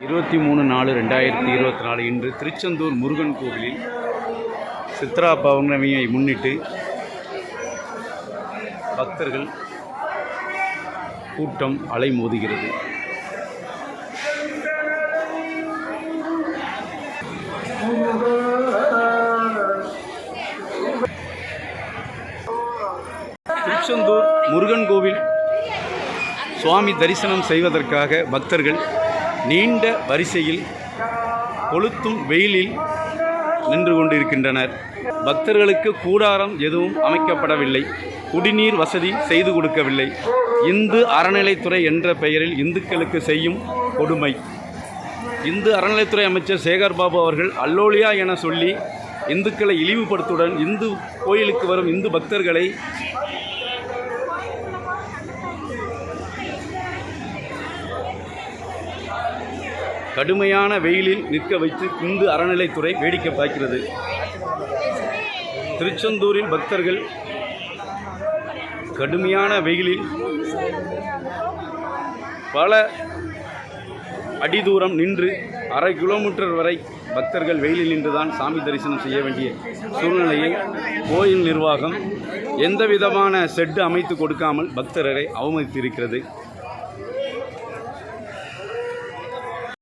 23/4/2024 இன்று திருச்செந்தூர் முருகன் கோவிலில் சித்ரா பௌர்ணமியை முன்னிட்டு பக்தர்கள் கூட்டம் அலைமோதுகிறது. திருச்செந்தூர் முருகன் கோவில் சுவாமி தரிசனம் செய்வதற்காக பக்தர்கள் நீண்ட வரிசையில் கொளுத்தும் வெயிலில் நின்று கொண்டிருக்கின்றனர். பக்தர்களுக்கு கூடாரம் எதுவும் அமைக்கப்படவில்லை, குடிநீர் வசதி செய்து கொடுக்கவில்லை. இந்து அறநிலைத்துறை என்ற பெயரில் இந்துக்களுக்கு செய்யும் கொடுமை. இந்து அறநிலைத்துறை அமைச்சர் சேகர் பாபு அவர்கள் அல்லோலியா என சொல்லி இந்துக்களை இழிவுபடுத்துடன் இந்து கோயிலுக்கு வரும் இந்து பக்தர்களை கடுமையான வெயிலில் நிற்க வைத்து இந்து அறநிலைத்துறை வேடிக்கை பார்க்கிறது. திருச்செந்தூரில் பக்தர்கள் கடுமையான வெயிலில் பல அடி தூரம் நின்று 1/2 கிலோமீட்டர் வரை பக்தர்கள் வெயிலில் நின்றுதான் சாமி தரிசனம் செய்ய வேண்டிய சூழ்நிலையை கோயில் நிர்வாகம் எந்தவிதமான ஷெட்டு அமைத்து கொடுக்காமல் பக்தர்களை அவமதித்திருக்கிறது.